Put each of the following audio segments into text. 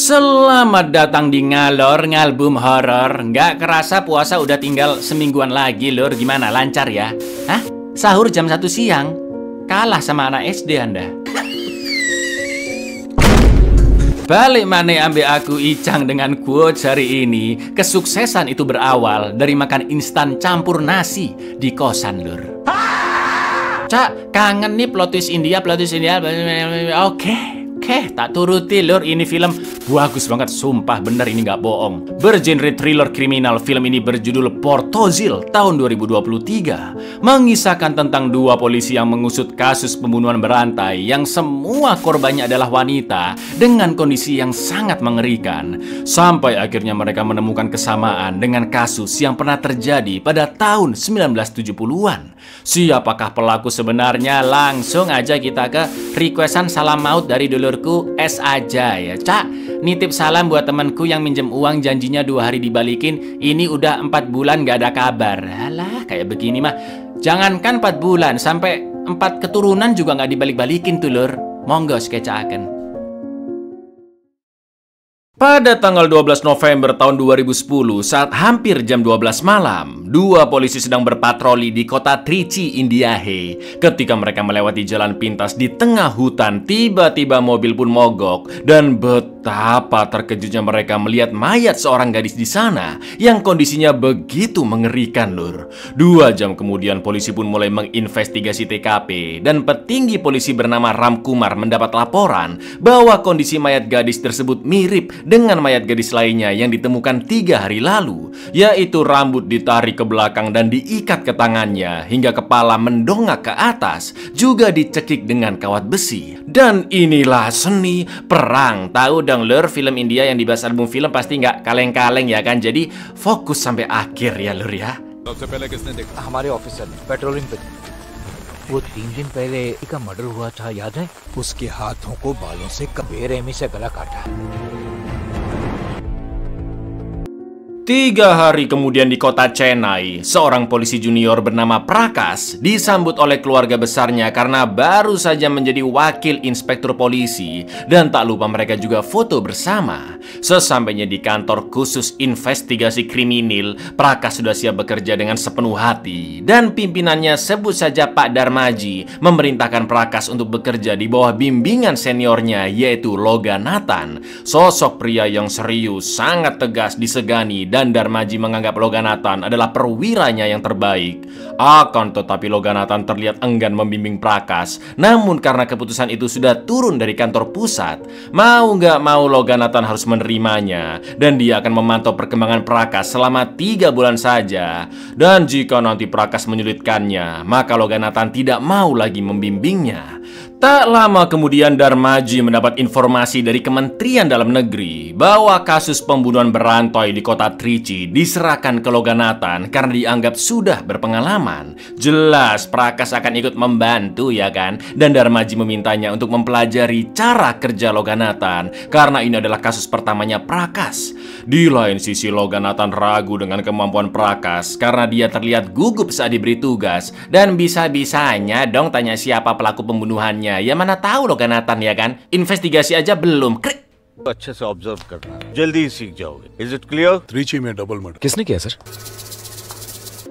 Selamat datang di Ngalor Ngalbum Horor. Nggak kerasa puasa udah tinggal semingguan lagi, Lur. Gimana, lancar ya? Hah? Sahur jam 1 siang? Kalah sama anak SD Anda. Balik mana ambil aku Icang dengan quotes hari ini. Kesuksesan itu berawal dari makan instan campur nasi di kosan, Lur. Cak, kangen nih plot twist India. Oke, tak turuti, Lur. Ini film bagus banget, sumpah bener ini nggak bohong. Bergenre thriller kriminal, film ini berjudul Portozil tahun 2023. Mengisahkan tentang dua polisi yang mengusut kasus pembunuhan berantai yang semua korbannya adalah wanita dengan kondisi yang sangat mengerikan. Sampai akhirnya mereka menemukan kesamaan dengan kasus yang pernah terjadi pada tahun 1970-an. Siapakah pelaku sebenarnya? Langsung aja kita ke requestan salam maut dari dulurku S aja ya. Cak, nitip salam buat temanku yang minjem uang janjinya 2 hari dibalikin. Ini udah 4 bulan gak ada kabar. Alah, kayak begini mah jangankan 4 bulan, sampai 4 keturunan juga gak dibalik-balikin tuh, Lur. Monggo skecaken. Pada tanggal 12 November tahun 2010, saat hampir jam 12 malam, dua polisi sedang berpatroli di kota Trichy, Indiahe. Ketika mereka melewati jalan pintas di tengah hutan, tiba-tiba mobil pun mogok. Dan betapa terkejutnya mereka melihat mayat seorang gadis di sana yang kondisinya begitu mengerikan, Lur. 2 jam kemudian polisi pun mulai menginvestigasi TKP. Dan petinggi polisi bernama Ram Kumar mendapat laporan bahwa kondisi mayat gadis tersebut mirip dengan mayat gadis lainnya yang ditemukan 3 hari lalu, yaitu rambut ditarik ke belakang dan diikat ke tangannya hingga kepala mendongak ke atas, juga dicekik dengan kawat besi. Dan inilah seni perang. Tahu dong, Lur, film India yang dibahas album film pasti nggak kaleng-kaleng ya kan? Jadi fokus sampai akhir ya, Lur ya. हमारे ऑफिसर ने पेट्रोलिंग पे वो 3 दिन पहले का मर्डर हुआ था, याद है? उसके हाथों को बालों से बेरहमी से गला काटा. 3 hari kemudian di kota Chennai, seorang polisi junior bernama Prakas disambut oleh keluarga besarnya karena baru saja menjadi wakil inspektur polisi. Dan tak lupa mereka juga foto bersama. Sesampainya di kantor khusus investigasi kriminal, Prakas sudah siap bekerja dengan sepenuh hati. Dan pimpinannya, sebut saja Pak Darmaji, memerintahkan Prakas untuk bekerja di bawah bimbingan seniornya, yaitu Loganathan. Sosok pria yang serius, sangat tegas, disegani. Dan Darmaji menganggap Loganathan adalah perwiranya yang terbaik. Akan tetapi Loganathan terlihat enggan membimbing Prakas. Namun karena keputusan itu sudah turun dari kantor pusat, mau nggak mau Loganathan harus menerimanya. Dan dia akan memantau perkembangan Prakas selama 3 bulan saja. Dan jika nanti Prakas menyulitkannya, maka Loganathan tidak mau lagi membimbingnya. Tak lama kemudian Darmaji mendapat informasi dari Kementerian Dalam Negeri bahwa kasus pembunuhan berantai di kota Trichy diserahkan ke Loganathan karena dianggap sudah berpengalaman. Jelas Prakas akan ikut membantu ya kan? Dan Darmaji memintanya untuk mempelajari cara kerja Loganathan karena ini adalah kasus pertamanya Prakas. Di lain sisi Loganathan ragu dengan kemampuan Prakas karena dia terlihat gugup saat diberi tugas. Dan bisa-bisanya dong tanya siapa pelaku pembunuhannya. Ya mana tahu Loganathan ya kan? Investigasi aja belum. Krik. अच्छे से ऑब्जर्व करना, जल्दी ही सीख जाओगे. Is it clear? Trichy में double murder किसने किया sir?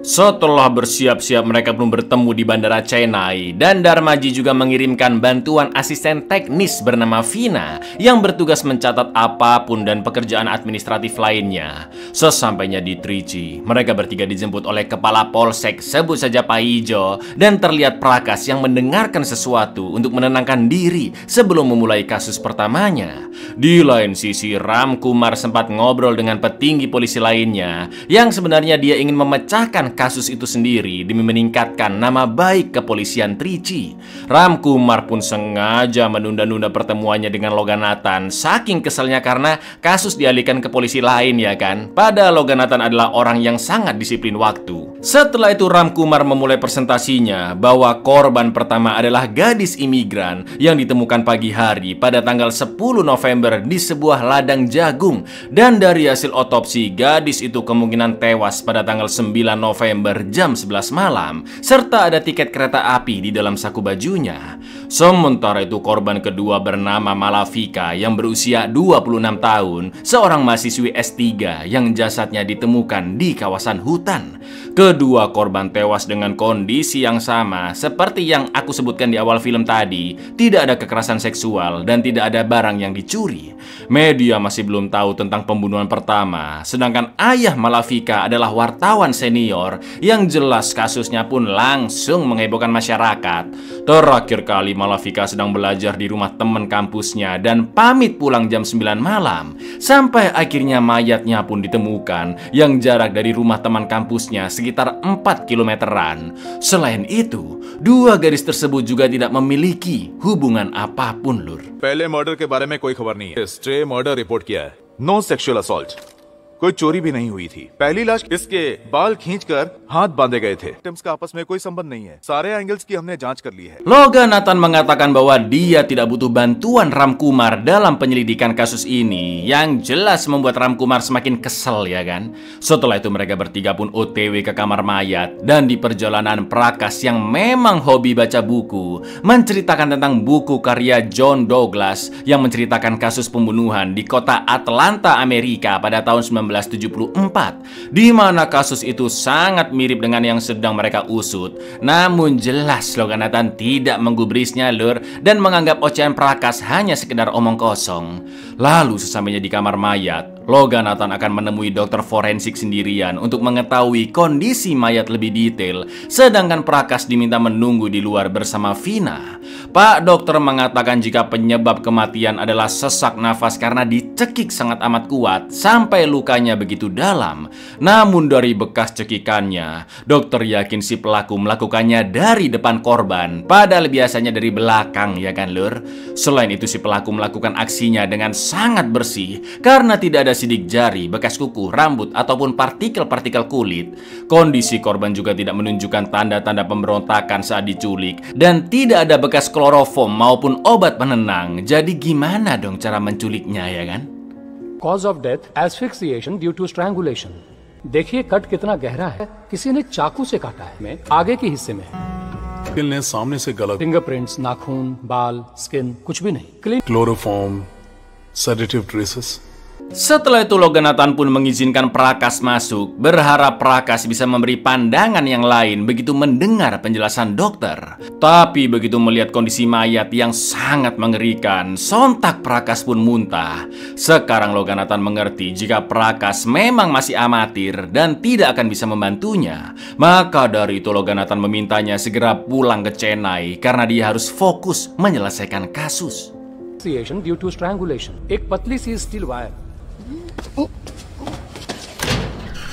Setelah bersiap-siap, mereka pun bertemu di bandara Chennai. Dan Darmaji juga mengirimkan bantuan asisten teknis bernama Vina yang bertugas mencatat apapun dan pekerjaan administratif lainnya. Sesampainya di Trichy, mereka bertiga dijemput oleh kepala polsek, sebut saja Pak Ijo. Dan terlihat Prakas yang mendengarkan sesuatu untuk menenangkan diri sebelum memulai kasus pertamanya. Di lain sisi, Ram Kumar sempat ngobrol dengan petinggi polisi lainnya yang sebenarnya dia ingin memecahkan kasus itu sendiri demi meningkatkan nama baik kepolisian Trichy. Ram Kumar pun sengaja menunda-nunda pertemuannya dengan Loganathan saking keselnya karena kasus dialihkan ke polisi lain ya kan. Padahal Loganathan adalah orang yang sangat disiplin waktu. Setelah itu Ram Kumar memulai presentasinya bahwa korban pertama adalah gadis imigran yang ditemukan pagi hari pada tanggal 10 November di sebuah ladang jagung. Dan dari hasil otopsi, gadis itu kemungkinan tewas pada tanggal 9 November jam 11 malam, serta ada tiket kereta api di dalam saku bajunya. Sementara itu korban kedua bernama Malavika yang berusia 26 tahun, seorang mahasiswi S3 yang jasadnya ditemukan di kawasan hutan. Kedua korban tewas dengan kondisi yang sama seperti yang aku sebutkan di awal film tadi. Tidak ada kekerasan seksual dan tidak ada barang yang dicuri. Media masih belum tahu tentang pembunuhan pertama, sedangkan ayah Malavika adalah wartawan senior yang jelas kasusnya pun langsung menghebohkan masyarakat. Terakhir kali Malavika sedang belajar di rumah teman kampusnya dan pamit pulang jam 9 malam. Sampai akhirnya mayatnya pun ditemukan yang jarak dari rumah teman kampusnya sekitar 4 kilometeran. Selain itu, dua gadis tersebut juga tidak memiliki hubungan apapun, Lur. पहले मर्डर के बारे में कोई खबर नहीं है। Stray murder report किया है। नो सेक्सुअल असॉल्ट, कोई चोरी भी नहीं हुई थी। पहली लाश इसके बाल खींचकर हाथ बांधे गए थे। टिम्स का आपस में कोई संबंध नहीं है। सारे एंगल्स की हमने जांच कर ली है। Logan Nathan mengatakan bahwa dia tidak butuh bantuan Ramkumar dalam penyelidikan kasus ini, yang jelas membuat Ramkumar semakin kesel, ya kan? Setelah itu mereka bertiga pun OTW ke kamar mayat, dan di perjalanan Prakas yang memang hobi baca buku menceritakan tentang buku karya John Douglas yang menceritakan kasus pembunuhan di kota Atlanta, Amerika pada tahun 1974, di mana kasus itu sangat mirip dengan yang sedang mereka usut. Namun jelas Logan Nathan tidak menggubrisnya, Lur, dan menganggap ocehan Prakas hanya sekedar omong kosong. Lalu sesampainya di kamar mayat, Logan Nathan akan menemui dokter forensik sendirian untuk mengetahui kondisi mayat lebih detail, sedangkan Prakas diminta menunggu di luar bersama Vina. Pak dokter mengatakan jika penyebab kematian adalah sesak nafas karena dicekik sangat amat kuat sampai lukanya begitu dalam. Namun dari bekas cekikannya, dokter yakin si pelaku melakukannya dari depan korban, padahal biasanya dari belakang, ya kan, Lur? Selain itu si pelaku melakukan aksinya dengan sangat bersih karena tidak ada sidik jari, bekas kuku, rambut, ataupun partikel-partikel kulit. Kondisi korban juga tidak menunjukkan tanda-tanda pemberontakan saat diculik, dan tidak ada bekas kloroform maupun obat penenang. Jadi gimana dong cara menculiknya, ya kan? Cause of death asphyxiation due to strangulation। देखिए कट कितना गहरा है, किसी ने चाकू से काटा है। में आगे के हिस्से में दिल ने सामने से गलत फिंगरप्रिंट्स, नाखून, बाल, स्किन, कुछ भी नहीं। Clean chloroform, sedative traces. Setelah itu Logan Nathan pun mengizinkan Prakas masuk, berharap Prakas bisa memberi pandangan yang lain begitu mendengar penjelasan dokter. Tapi begitu melihat kondisi mayat yang sangat mengerikan, sontak Prakas pun muntah. Sekarang Logan Nathan mengerti jika Prakas memang masih amatir dan tidak akan bisa membantunya. Maka dari itu Logan Nathan memintanya segera pulang ke Chennai karena dia harus fokus menyelesaikan kasus. due to strangulation। एक पतली सी steel wire.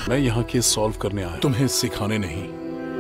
मैं यहाँ case solve करने आया, तुम्हें सिखाने नहीं।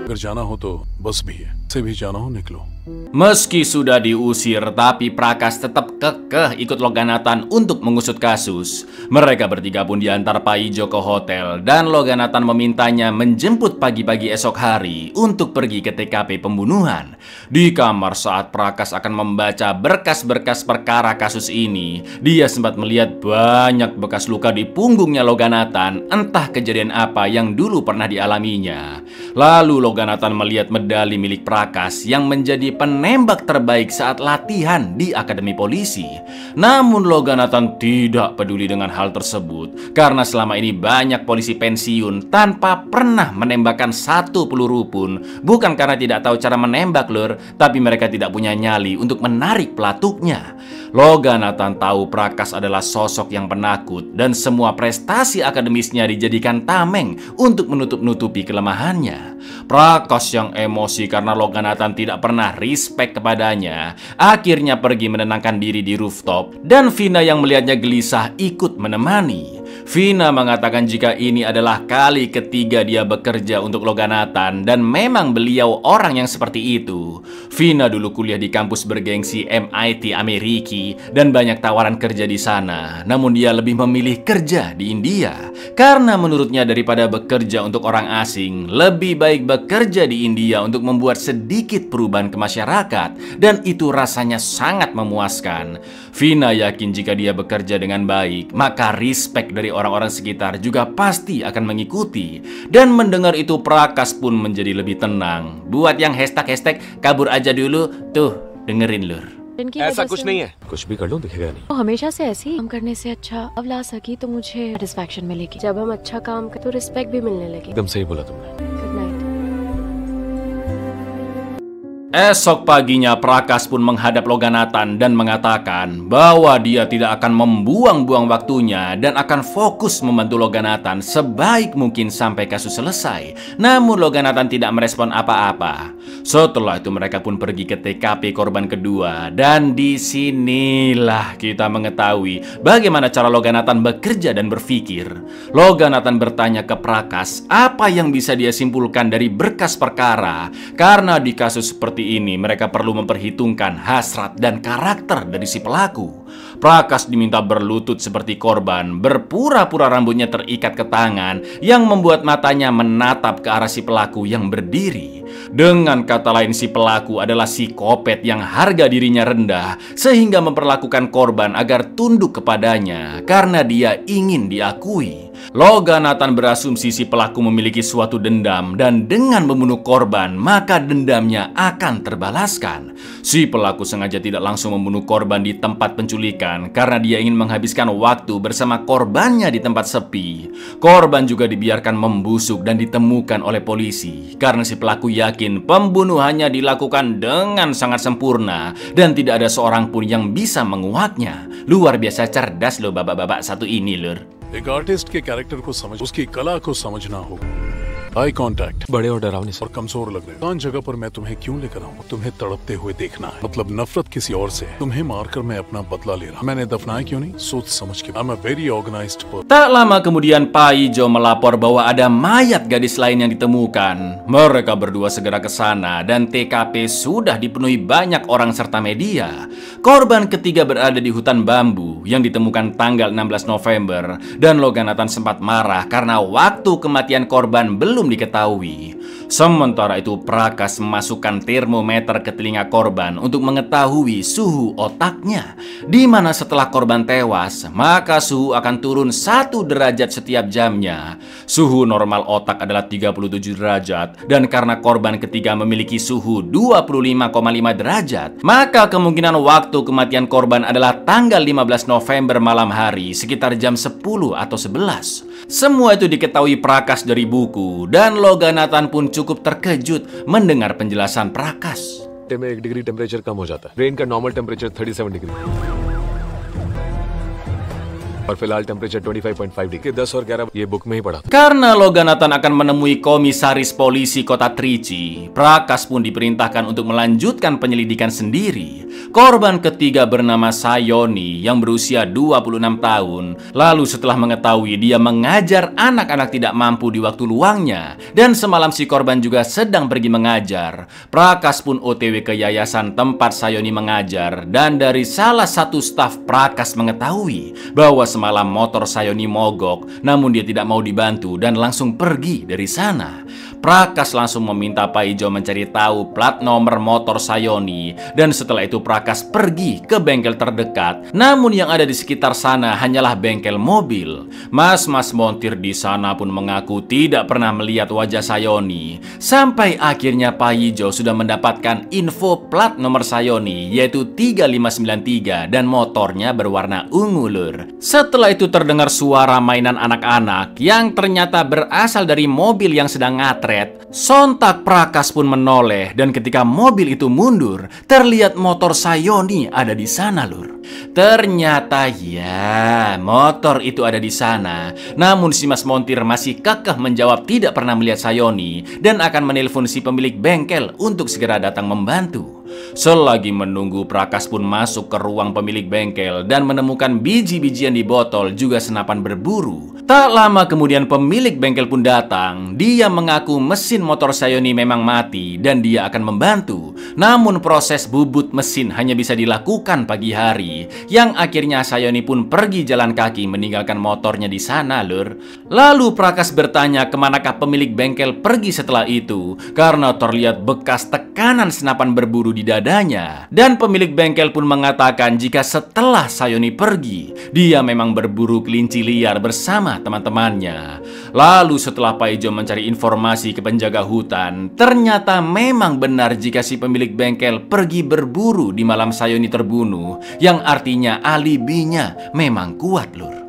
अगर जाना हो तो बस भी है, से भी जाना हो निकलो। Meski sudah diusir, tapi Prakas tetap kekeh ikut Logan Nathan untuk mengusut kasus. Mereka bertiga pun diantar Pak Ijo ke hotel, dan Logan Nathan memintanya menjemput pagi-pagi esok hari untuk pergi ke TKP pembunuhan. Di kamar saat Prakas akan membaca berkas-berkas perkara kasus ini, dia sempat melihat banyak bekas luka di punggungnya Logan Nathan, entah kejadian apa yang dulu pernah dialaminya. Lalu Logan Nathan melihat medali milik Prakas yang menjadi penembak terbaik saat latihan di Akademi Polisi. Namun Logan Nathan tidak peduli dengan hal tersebut karena selama ini banyak polisi pensiun tanpa pernah menembakkan satu peluru pun. Bukan karena tidak tahu cara menembak, Lur, tapi mereka tidak punya nyali untuk menarik pelatuknya. Logan Nathan tahu Prakas adalah sosok yang penakut dan semua prestasi akademisnya dijadikan tameng untuk menutup-nutupi kelemahannya. Prakas yang emosi karena Logan Nathan tidak pernah respect kepadanya, akhirnya pergi menenangkan diri di rooftop, dan Vina yang melihatnya gelisah ikut menemani. Vina mengatakan jika ini adalah kali ketiga dia bekerja untuk Logan Nathan dan memang beliau orang yang seperti itu. Vina dulu kuliah di kampus bergengsi MIT Amerika dan banyak tawaran kerja di sana. Namun dia lebih memilih kerja di India karena menurutnya daripada bekerja untuk orang asing, lebih baik bekerja di India untuk membuat sedikit perubahan ke masyarakat, dan itu rasanya sangat memuaskan. Vina yakin jika dia bekerja dengan baik, maka respect dari orang-orang sekitar juga pasti akan mengikuti. Dan mendengar itu Prakas pun menjadi lebih tenang. Buat yang hashtag kabur aja dulu, tuh Dengerin, Lur. इनकी ऐसा वजह कुछ से नहीं है, कुछ भी कर लूं दिखेगा नहीं। तो हमेशा से ऐसे ही काम करने से अच्छा अब ला सकी तो मुझे सेटिस्फैक्शन मिलेगी। जब हम अच्छा काम करें तो रिस्पेक्ट भी मिलने लगी। एकदम सही बोला तुमने। Good night. Esok paginya Prakas pun menghadap Loganathan dan mengatakan bahwa dia tidak akan membuang-buang waktunya dan akan fokus membantu Loganathan sebaik mungkin sampai kasus selesai. Namun Loganathan tidak merespon apa-apa. Setelah itu mereka pun pergi ke TKP korban kedua dan disinilah kita mengetahui bagaimana cara Loganathan bekerja dan berpikir. Loganathan bertanya ke Prakas apa yang bisa dia simpulkan dari berkas perkara karena di kasus seperti ini mereka perlu memperhitungkan hasrat dan karakter dari si pelaku. Prakas diminta berlutut seperti korban, berpura-pura rambutnya terikat ke tangan yang membuat matanya menatap ke arah si pelaku yang berdiri. Dengan kata lain, si pelaku adalah psikopat yang harga dirinya rendah sehingga memperlakukan korban agar tunduk kepadanya karena dia ingin diakui. Loganathan berasumsi si pelaku memiliki suatu dendam dan dengan membunuh korban maka dendamnya akan terbalaskan. Si pelaku sengaja tidak langsung membunuh korban di tempat penculikan karena dia ingin menghabiskan waktu bersama korbannya di tempat sepi. Korban juga dibiarkan membusuk dan ditemukan oleh polisi karena si pelaku yakin pembunuhannya dilakukan dengan sangat sempurna dan tidak ada seorang pun yang bisa menguaknya. Luar biasa cerdas loh bapak-bapak satu ini, Lur. एक आर्टिस्ट के कैरेक्टर को समझ, उसकी कला को समझना होगा। Eye contact बड़े और डरावने और कमजोर लग रहे हो। जगह पर मैं तुम्हें क्यों लेकर आऊं? तुम्हें तड़पते हुए देखना है, मतलब नफरत किसी और से। तुम्हें मारकर मैं अपना बदला ले रहा। मैंने दफनाया क्यों नहीं? सोच समझ के। I'm a very organized person. Tak lama kemudian Pak Ijo melapor bahwa ada mayat gadis lain yang ditemukan. Mereka berdua segera ke sana dan TKP sudah dipenuhi banyak orang serta media. Korban ketiga berada di hutan bambu yang ditemukan tanggal 16 November dan Loganathan sempat marah karena waktu kematian korban belum diketahui. Sementara itu Prakas memasukkan termometer ke telinga korban untuk mengetahui suhu otaknya, di mana setelah korban tewas maka suhu akan turun 1 derajat setiap jamnya. Suhu normal otak adalah 37 derajat dan karena korban ketiga memiliki suhu 25,5 derajat, maka kemungkinan waktu kematian korban adalah tanggal 15 November malam hari sekitar jam 10 atau 11. Semua itu diketahui Prakas dari buku dan Loganathan pun cukup terkejut mendengar penjelasan Prakas. में 1 degree temperature कम हो जाता है। ब्रेन का normal temperature 37 डिग्री और फिलहाल टेम्परेचर 25.5 डिग्री। 10 और 11 ये बुक में ही पढ़ा था। Karena Loganathan akan menemui komisaris polisi kota Trichy, Prakas pun diperintahkan untuk melanjutkan penyelidikan sendiri. Korban ketiga bernama Sayoni yang berusia 26 tahun. Lalu setelah mengetahui dia mengajar anak-anak tidak mampu di waktu luangnya dan semalam si korban juga sedang pergi mengajar, Prakas pun OTW ke yayasan tempat Sayoni mengajar dan dari salah satu staf Prakas mengetahui bahwa semalam motor Sayoni mogok, namun dia tidak mau dibantu dan langsung pergi dari sana. Prakas langsung meminta Pak Ijo mencari tahu plat nomor motor Sayoni dan setelah itu Prakas pergi ke bengkel terdekat. Namun yang ada di sekitar sana hanyalah bengkel mobil. Mas-mas montir di sana pun mengaku tidak pernah melihat wajah Sayoni. Sampai akhirnya Pak Ijo sudah mendapatkan info plat nomor Sayoni yaitu 3593 dan motornya berwarna ungu, Lur. Setelah itu terdengar suara mainan anak-anak yang ternyata berasal dari mobil yang sedang ngatret. Sontak Prakas pun menoleh dan ketika mobil itu mundur, terlihat motor Sayoni ada di sana, Lur. Ternyata ya, motor itu ada di sana. Namun si Mas Montir masih kekeh menjawab tidak pernah melihat Sayoni dan akan menelpon si pemilik bengkel untuk segera datang membantu. Selagi menunggu, Prakas pun masuk ke ruang pemilik bengkel dan menemukan biji-bijian di botol juga senapan berburu. Tak lama kemudian pemilik bengkel pun datang. Dia mengaku mesin motor Sayoni memang mati dan dia akan membantu. Namun proses bubut mesin hanya bisa dilakukan pagi hari, yang akhirnya Sayoni pun pergi jalan kaki meninggalkan motornya di sana, Lur. Lalu Prakas bertanya kemanakah pemilik bengkel pergi setelah itu karena terlihat bekas tekanan senapan berburu di di dadanya. Dan pemilik bengkel pun mengatakan jika setelah Sayoni pergi, dia memang berburu kelinci liar bersama teman-temannya. Lalu setelah Pak Ijo mencari informasi ke penjaga hutan, ternyata memang benar jika si pemilik bengkel pergi berburu di malam Sayoni terbunuh, yang artinya alibinya memang kuat, Lur.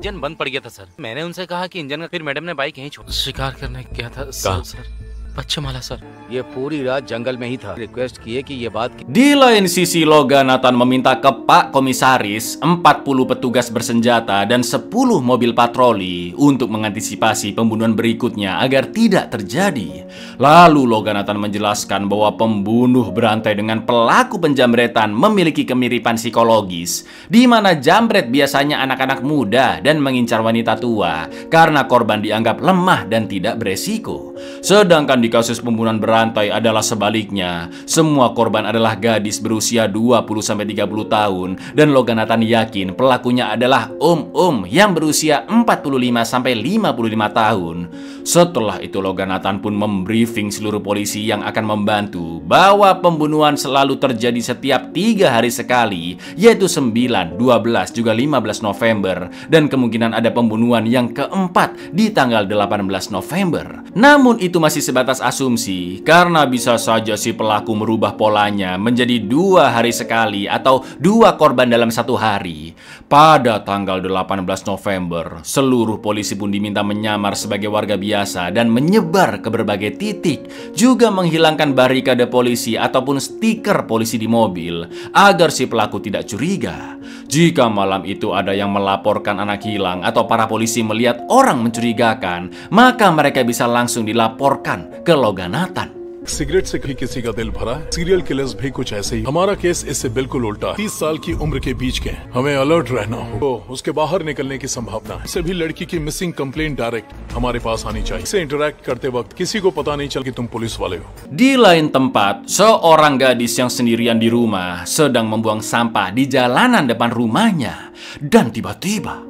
Engine बंद पड़ गया था सर। मैंने उनसे कहा कि इंजन का, फिर मैडम ने बाइक यहीं छोड़ शिकार करने गया था सर। पश्चिमाला सर। ये पूरी रात जंगल में ही था। रिक्वेस्ट किए कि ये बात Di lain sisi, Logan Nathan meminta ke Pak Komisaris 40 petugas bersenjata dan 10 mobil patroli untuk mengantisipasi pembunuhan berikutnya agar tidak terjadi. Lalu Logan Nathan menjelaskan bahwa pembunuh berantai dengan pelaku penjamretan memiliki kemiripan psikologis, di mana jambret biasanya anak-anak muda dan mengincar wanita tua karena korban dianggap lemah dan tidak beresiko. Sedangkan di kasus pembunuhan berantai adalah sebaliknya. Semua korban adalah gadis berusia 20-30 tahun dan Logan Nathan yakin pelakunya adalah om-om yang berusia 45-55 tahun. Setelah itu Logan Nathan pun membriefing seluruh polisi yang akan membantu bahwa pembunuhan selalu terjadi setiap 3 hari sekali, yaitu 9, 12, juga 15 November, dan kemungkinan ada pembunuhan yang keempat di tanggal 18 November. Namun itu masih sebatas asumsi, karena bisa saja si pelaku merubah polanya menjadi 2 hari sekali atau 2 korban dalam 1 hari. Pada tanggal 18 November, seluruh polisi pun diminta menyamar sebagai warga biasa dan menyebar ke berbagai titik, juga menghilangkan barikade polisi ataupun stiker polisi di mobil agar si pelaku tidak curiga. Jika malam itu ada yang melaporkan anak hilang atau para polisi melihat orang mencurigakan, maka mereka bisa langsung dilaporkan ke Logan Nathan. Cigarette से भी किसी का दिल भरा है। Serial killers भी कुछ ऐसे ही। हमारा केस इससे बिल्कुल उल्टा। 30 साल की उम्र के बीच के, हमें अलर्ट रहना हो तो उसके बाहर निकलने की संभावना है। सभी लड़की की मिसिंग कंप्लेंट डायरेक्ट हमारे पास आनी चाहिए। इससे इंटरैक्ट करते वक्त किसी को पता नहीं चल कि तुम पुलिस वाले हो। Di lain tempat, seorang gadis yang sendirian di rumah sedang membuang sampah di jalanan depan rumahnya, dan tiba-tiba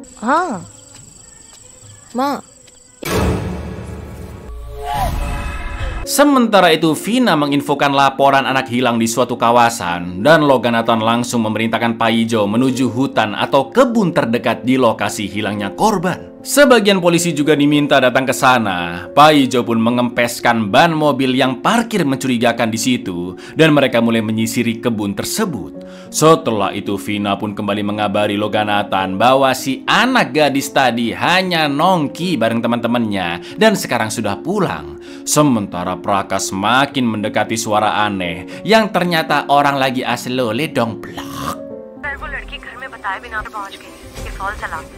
sementara itu, Vina menginfokan laporan anak hilang di suatu kawasan dan Logan Nathan langsung memerintahkan Pak Ijo menuju hutan atau kebun terdekat di lokasi hilangnya korban. Sebagian polisi juga diminta datang ke sana. Pak Ijo pun mengempeskan ban mobil yang parkir mencurigakan di situ dan mereka mulai menyisiri kebun tersebut. Setelah itu, Vina pun kembali mengabari Logan Nathan bahwa si anak gadis tadi hanya nongki bareng teman-temannya dan sekarang sudah pulang. Sementara Prakas makin mendekati suara aneh yang ternyata orang lagi aslole dong blok. वो लड़की घर में बताए बिना पहुंच गई। ये false alarm.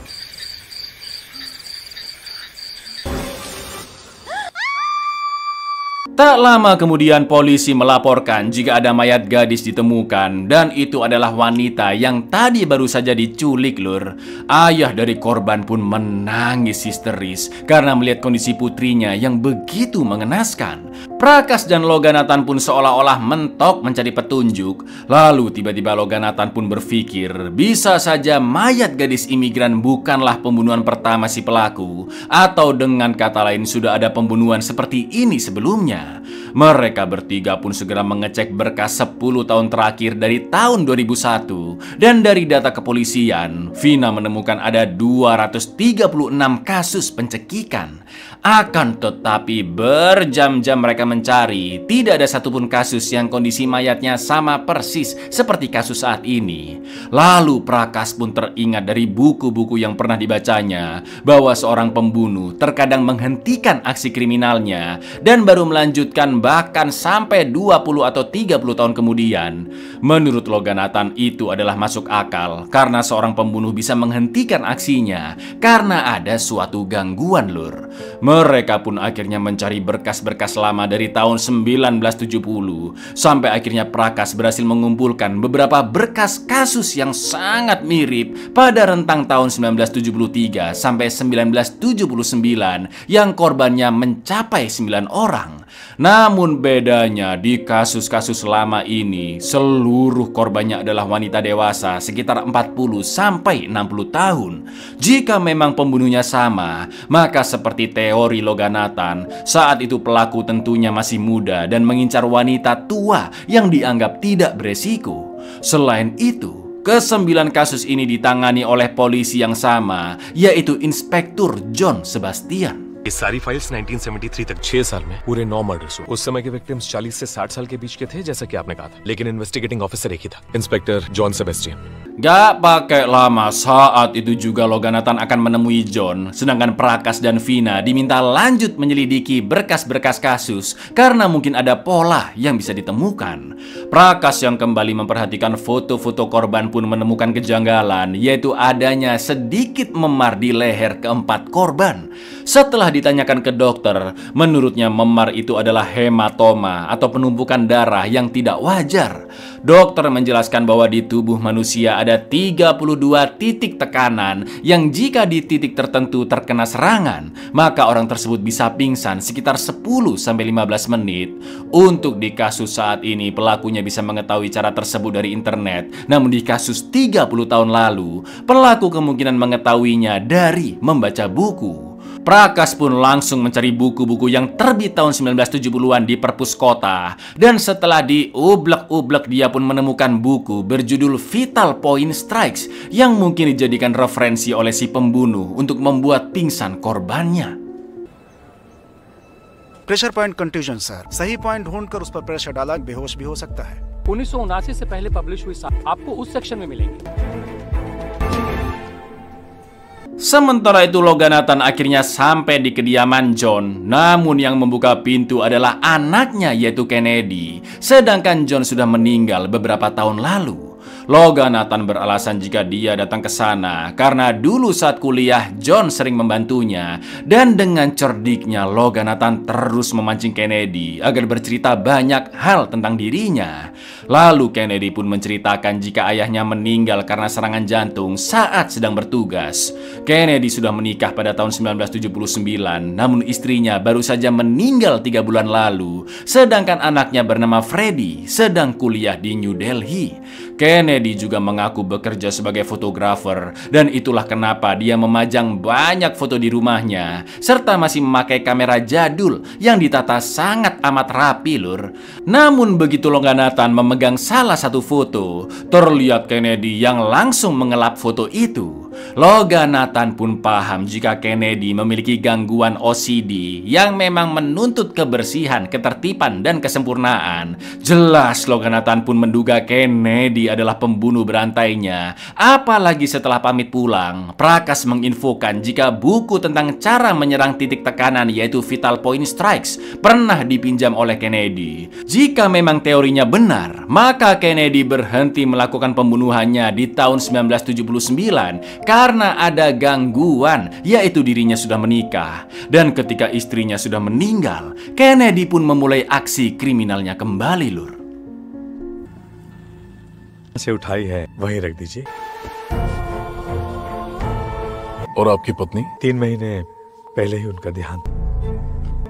Tak lama kemudian polisi melaporkan jika ada mayat gadis ditemukan dan itu adalah wanita yang tadi baru saja diculik, Lur. Ayah dari korban pun menangis histeris karena melihat kondisi putrinya yang begitu mengenaskan. Prakas dan Logan Nathan pun seolah-olah mentok mencari petunjuk. Lalu tiba-tiba Logan Nathan pun berpikir bisa saja mayat gadis imigran bukanlah pembunuhan pertama si pelaku, atau dengan kata lain sudah ada pembunuhan seperti ini sebelumnya. Mereka bertiga pun segera mengecek berkas 10 tahun terakhir dari tahun 2001 dan dari data kepolisian, Vina menemukan ada 236 kasus pencekikan. Akan tetapi berjam-jam mereka mencari, tidak ada satupun kasus yang kondisi mayatnya sama persis seperti kasus saat ini. Lalu Prakas pun teringat dari buku-buku yang pernah dibacanya bahwa seorang pembunuh terkadang menghentikan aksi kriminalnya dan baru melanjutkan bahkan sampai 20 atau 30 tahun kemudian. Menurut Logan Nathan itu adalah masuk akal karena seorang pembunuh bisa menghentikan aksinya karena ada suatu gangguan, Lur. Mereka pun akhirnya mencari berkas-berkas lama dari tahun 1970 sampai akhirnya Prakas berhasil mengumpulkan beberapa berkas kasus yang sangat mirip pada rentang tahun 1973 sampai 1979 yang korbannya mencapai 9 orang. Namun bedanya di kasus-kasus lama ini, seluruh korbannya adalah wanita dewasa sekitar 40 sampai 60 tahun. Jika memang pembunuhnya sama, maka seperti teori teori Loganathan. Saat itu pelaku tentunya masih muda dan mengincar wanita tua yang dianggap tidak beresiko. Selain itu, ke-9 kasus ini ditangani oleh polisi yang sama, yaitu Inspektur John Sebastian. ये सारी फाइल्स 1973 तक 6 साल में पूरे 9 मर्डर्स हुए। उस समय के विक्टिम्स 40 से 60 साल के बीच के थे, जैसा कि आपने कहा था, लेकिन इन्वेस्टिगेटिंग ऑफिसर एक ही था, inspector John Sebastian. Gak pakai lama, saat itu juga Loganathan akan menemui John, sedangkan Prakas dan Vina diminta lanjut menyelidiki berkas-berkas kasus karena mungkin ada pola yang bisa ditemukan. Prakas yang kembali memperhatikan foto-foto korban pun menemukan kejanggalan, yaitu adanya sedikit memar di leher keempat korban. Setelah ditanyakan ke dokter, menurutnya memar itu adalah hematoma atau penumpukan darah yang tidak wajar. Dokter menjelaskan bahwa di tubuh manusia ada 32 titik tekanan yang jika di titik tertentu terkena serangan, maka orang tersebut bisa pingsan sekitar 10-15 menit. Untuk di kasus saat ini, pelakunya bisa mengetahui cara tersebut dari internet. Namun di kasus 30 tahun lalu, pelaku kemungkinan mengetahuinya dari membaca buku. Prakas pun langsung mencari buku-buku yang terbit tahun 1970-an di perpus kota. Dan setelah diublek-ublek, dia pun menemukan buku berjudul Vital Point Strikes yang mungkin dijadikan referensi oleh si pembunuh untuk membuat pingsan korbannya. Pressure point contusion sir, सही पॉइंट ढूंढकर उस पर प्रेशर डाला, बेहोश भी हो सकता है। 1979 से पहले पब्लिश हुई आपको उस सेक्शन में मिलेंगी। Sementara itu Loganathan akhirnya sampai di kediaman John. Namun yang membuka pintu adalah anaknya, yaitu Kennedy. Sedangkan John sudah meninggal beberapa tahun lalu. Loganathan beralasan jika dia datang ke sana karena dulu saat kuliah John sering membantunya. Dan dengan cerdiknya Loganathan terus memancing Kennedy agar bercerita banyak hal tentang dirinya. Lalu Kennedy pun menceritakan jika ayahnya meninggal karena serangan jantung saat sedang bertugas. Kennedy sudah menikah pada tahun 1979, namun istrinya baru saja meninggal 3 bulan lalu. Sedangkan anaknya bernama Freddie sedang kuliah di New Delhi. Kennedy juga mengaku bekerja sebagai fotografer, dan itulah kenapa dia memajang banyak foto di rumahnya, serta masih memakai kamera jadul yang ditata sangat amat rapi, lur. Namun begitu Loganathan memegang salah satu foto, terlihat Kennedy yang langsung mengelap foto itu. Loganathan pun paham jika Kennedy memiliki gangguan OCD yang memang menuntut kebersihan, ketertiban, dan kesempurnaan. Jelas Loganathan pun menduga Kennedy adalah pembunuh berantainya. Apalagi setelah pamit pulang, Prakas menginfokan jika buku tentang cara menyerang titik tekanan, yaitu Vital Point Strikes, pernah dipinjam oleh Kennedy. Jika memang teorinya benar, maka Kennedy berhenti melakukan pembunuhannya di tahun 1979 karena ada gangguan, yaitu dirinya sudah menikah. Dan ketika istrinya sudah meninggal, Kennedy pun memulai aksi kriminalnya kembali, lur. से उठाई है वहीं रख दीजिए। और आपकी पत्नी? 3 महीने पहले ही उनका देहांत।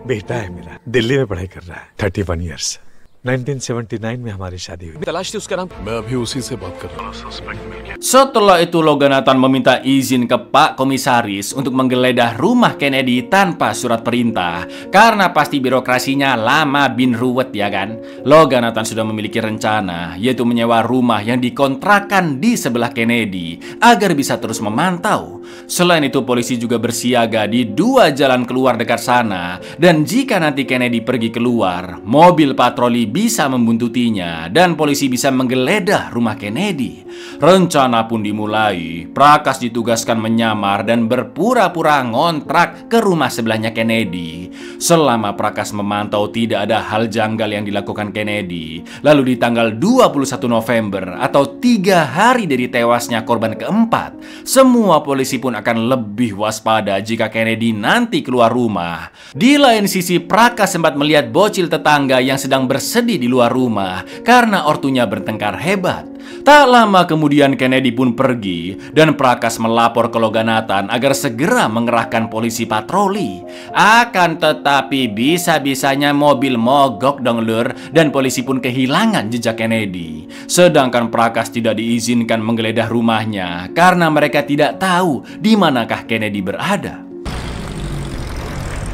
बेटा है मेरा, दिल्ली में पढ़ाई कर रहा है, 31 ईयर्स। 1979 में हमारी शादी हुई। तलाश थी उसका नाम। मैं अभी उसी से बात कर रहा हूँ। Setelah itu Loganathan meminta izin ke Pak Komisaris untuk menggeledah rumah Kennedy tanpa surat perintah, karena pasti birokrasinya lama bin ruwet, ya kan. Loganathan sudah memiliki rencana, yaitu menyewa rumah yang dikontrakan di sebelah Kennedy agar bisa terus memantau. Selain itu polisi juga bersiaga di 2 jalan keluar dekat sana, dan jika nanti Kennedy pergi keluar, mobil patroli bisa membuntutinya dan polisi bisa menggeledah rumah Kennedy. Rencana pun dimulai. Prakas ditugaskan menyamar dan berpura-pura ngontrak ke rumah sebelahnya Kennedy. Selama Prakas memantau tidak ada hal janggal yang dilakukan Kennedy, lalu di tanggal 21 November atau 3 hari dari tewasnya korban keempat, semua polisi pun akan lebih waspada jika Kennedy nanti keluar rumah. Di lain sisi, Prakas sempat melihat bocil tetangga yang sedang bersedih di luar rumah karena ortunya bertengkar hebat. Tak lama kemudian Kennedy pun pergi dan Prakas melapor ke Loganathan agar segera mengerahkan polisi patroli. Akan tetapi bisa-bisanya mobil mogok dong, lur, dan polisi pun kehilangan jejak Kennedy. Sedangkan Prakas tidak diizinkan menggeledah rumahnya karena mereka tidak tahu di manakah Kennedy berada.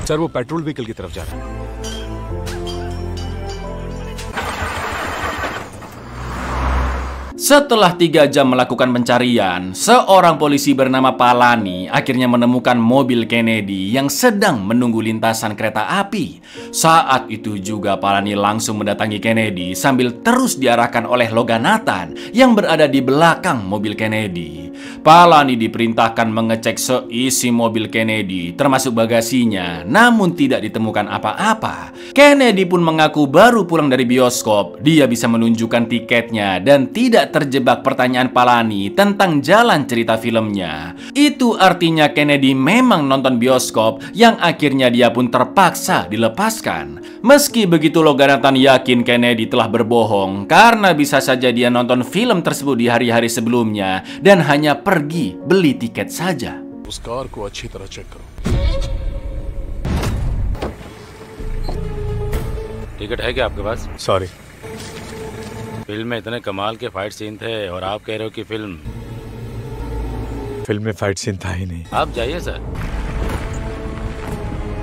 Sir वो petrol vehicle की तरफ जा रहा है। Setelah 3 jam melakukan pencarian, seorang polisi bernama Palani akhirnya menemukan mobil Kennedy yang sedang menunggu lintasan kereta api. Saat itu juga Palani langsung mendatangi Kennedy sambil terus diarahkan oleh Logan Nathan yang berada di belakang mobil Kennedy. Palani diperintahkan mengecek seisi mobil Kennedy termasuk bagasinya, namun tidak ditemukan apa-apa. Kennedy pun mengaku baru pulang dari bioskop. Dia bisa menunjukkan tiketnya dan tidak terjebak pertanyaan Palani tentang jalan cerita filmnya. Itu artinya Kennedy memang nonton bioskop yang akhirnya dia pun terpaksa dilepaskan. Meski begitu, Logan Nathan yakin Kennedy telah berbohong karena bisa saja dia nonton film tersebut di hari-hari sebelumnya dan hanya pergi beli tiket saja. उस कार को अच्छी तरह चेक करो। टिकट है क्या आपके पास? Sorry. Film में इतने कमाल के फाइट सीन थे और आप कह रहे हो कि फिल्म में फाइट सीन था ही नहीं। आप जाइए sir.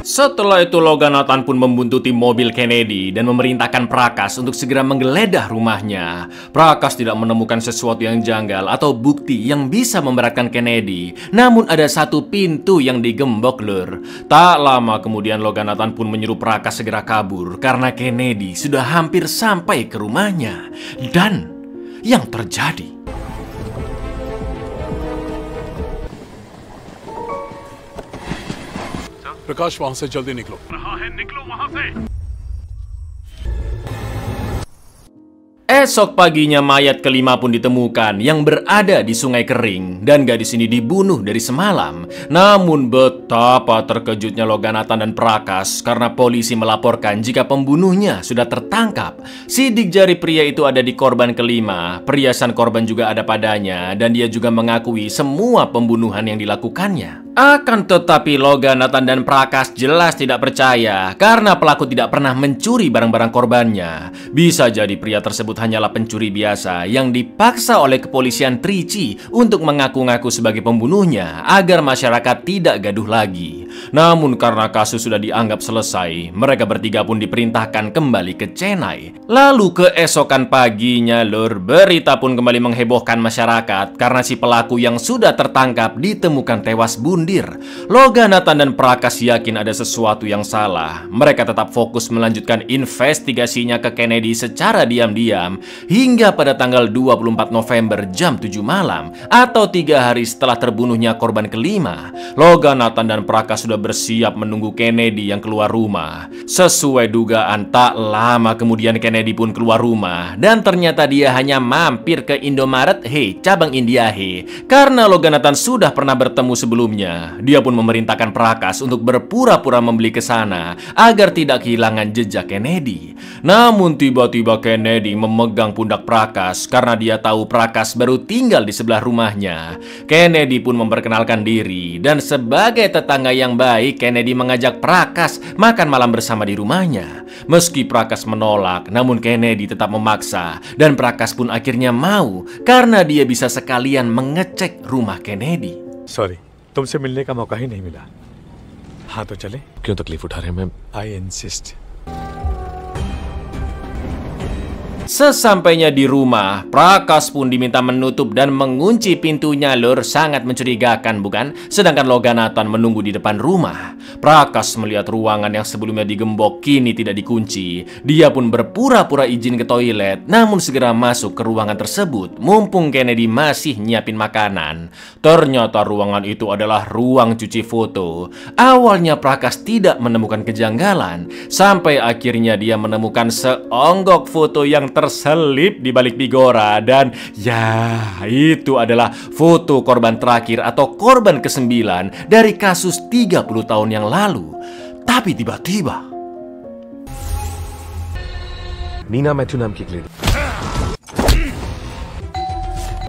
Setelah itu Logan Nathan pun membuntuti mobil Kennedy dan memerintahkan Prakas untuk segera menggeledah rumahnya. Prakas tidak menemukan sesuatu yang janggal atau bukti yang bisa memberatkan Kennedy. Namun ada satu pintu yang digembok, Lur. Tak lama kemudian Logan Nathan pun menyuruh Prakas segera kabur karena Kennedy sudah hampir sampai ke rumahnya. Dan yang terjadi, प्रकाश वहां से जल्दी निकलो। निकलो वहां से। esok paginya mayat kelima pun ditemukan yang berada di sungai kering dan gadis ini dibunuh dari semalam. Namun betapa terkejutnya Logan Nathan dan Prakas karena polisi melaporkan jika pembunuhnya sudah tertangkap. Sidik jari pria itu ada di korban kelima, perhiasan korban juga ada padanya dan dia juga mengakui semua pembunuhan yang dilakukannya. Akan tetapi Logan Nathan dan Prakas jelas tidak percaya karena pelaku tidak pernah mencuri barang-barang korbannya. Bisa jadi pria tersebut hanyalah pencuri biasa yang dipaksa oleh kepolisian Trichy untuk mengaku-ngaku sebagai pembunuhnya agar masyarakat tidak gaduh lagi. Namun karena kasus sudah dianggap selesai, mereka bertiga pun diperintahkan kembali ke Chennai. Lalu keesokan paginya, Lur, berita pun kembali menghebohkan masyarakat karena si pelaku yang sudah tertangkap ditemukan tewas bunuh. Logan Nathan dan Prakas yakin ada sesuatu yang salah. Mereka tetap fokus melanjutkan investigasinya ke Kennedy secara diam-diam hingga pada tanggal 24 November jam 7 malam atau 3 hari setelah terbunuhnya korban kelima. Logan Nathan dan Prakas sudah bersiap menunggu Kennedy yang keluar rumah. Sesuai dugaan, tak lama kemudian Kennedy pun keluar rumah dan ternyata dia hanya mampir ke Indomaret cabang India karena Logan Nathan sudah pernah bertemu sebelumnya. Dia pun memerintahkan Prakas untuk berpura-pura membeli ke sana agar tidak kehilangan jejak Kennedy. Namun tiba-tiba Kennedy memegang pundak Prakas karena dia tahu Prakas baru tinggal di sebelah rumahnya. Kennedy pun memperkenalkan diri dan sebagai tetangga yang baik, Kennedy mengajak Prakas makan malam bersama di rumahnya. Meski Prakas menolak, namun Kennedy tetap memaksa dan Prakas pun akhirnya mau karena dia bisa sekalian mengecek rumah Kennedy. Sorry, तुमसे मिलने का मौका ही नहीं मिला। हाँ तो चले। क्यों तकलीफ उठा रहे हैं ma'am? I insist। Sesampainya di rumah, Prakas pun diminta menutup dan mengunci pintunya, Lur. Sangat mencurigakan, bukan? Sedangkan Logan Nathan menunggu di depan rumah. Prakas melihat ruangan yang sebelumnya digembok kini tidak dikunci. Dia pun berpura-pura izin ke toilet, namun segera masuk ke ruangan tersebut mumpung Kennedy masih nyiapin makanan. Ternyata ruangan itu adalah ruang cuci foto. Awalnya Prakas tidak menemukan kejanggalan sampai akhirnya dia menemukan seonggok foto yang terselip di balik bigora dan ya, itu adalah foto korban terakhir atau korban ke-9 dari kasus 30 tahun yang lalu. Tapi tiba-tiba Neena Mathew नाम की एक lady.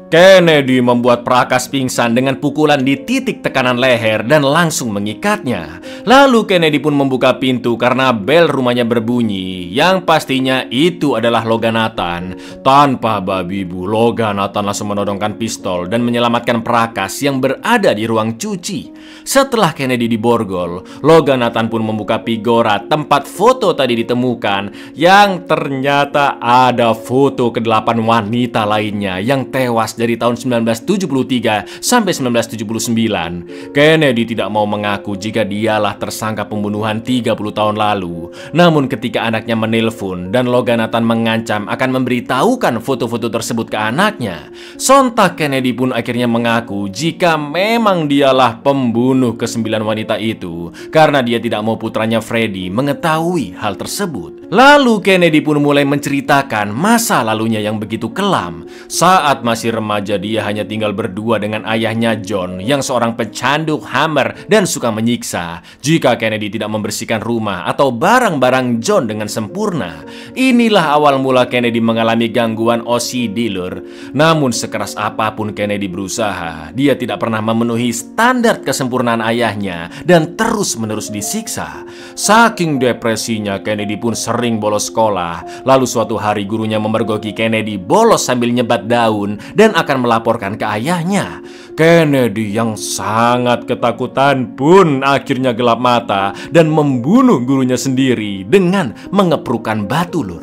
Kennedy membuat Prakas pingsan dengan pukulan di titik tekanan leher dan langsung mengikatnya. Lalu Kennedy pun membuka pintu karena bel rumahnya berbunyi. Yang pastinya itu adalah Logan Nathan. Tanpa babi bu, Logan Nathan langsung menodongkan pistol dan menyelamatkan Prakas yang berada di ruang cuci. Setelah Kennedy diborgol, Logan Nathan pun membuka Pigora tempat foto tadi ditemukan, yang ternyata ada foto ke-8 wanita lainnya yang tewas dari tahun 1973 sampai 1979. Kennedy tidak mau mengaku jika dialah tersangka pembunuhan 30 tahun lalu. Namun ketika anaknya menelpon dan Logan Nathan mengancam akan memberitahukan foto-foto tersebut ke anaknya, sontak Kennedy pun akhirnya mengaku jika memang dialah pembunuh ke-9 wanita itu, karena dia tidak mau putranya Freddy mengetahui hal tersebut. Lalu Kennedy pun mulai menceritakan masa lalunya yang begitu kelam. Saat masih remaja dia hanya tinggal berdua dengan ayahnya John yang seorang pecandu hammer dan suka menyiksa jika Kennedy tidak membersihkan rumah atau barang-barang John dengan sempurna. Inilah awal mula Kennedy mengalami gangguan OCD, lur. Namun sekeras apapun Kennedy berusaha, dia tidak pernah memenuhi standar kesempurnaan ayahnya dan terus-menerus disiksa. Saking depresinya, Kennedy pun sering bolos sekolah. Lalu suatu hari gurunya memergoki Kennedy bolos sambil nyebat daun dan akan melaporkan ke ayahnya. Kennedy yang sangat ketakutan pun akhirnya gelap mata dan membunuh gurunya sendiri dengan mengeprukan batu, lur.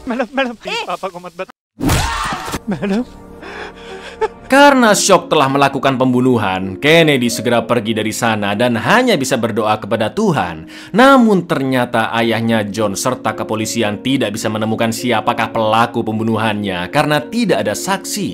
Madam, Papa ko matbat. Madam. Karena syok telah melakukan pembunuhan, Kennedy segera pergi dari sana dan hanya bisa berdoa kepada Tuhan. Namun ternyata ayahnya John serta kepolisian tidak bisa menemukan siapakah pelaku pembunuhannya karena tidak ada saksi.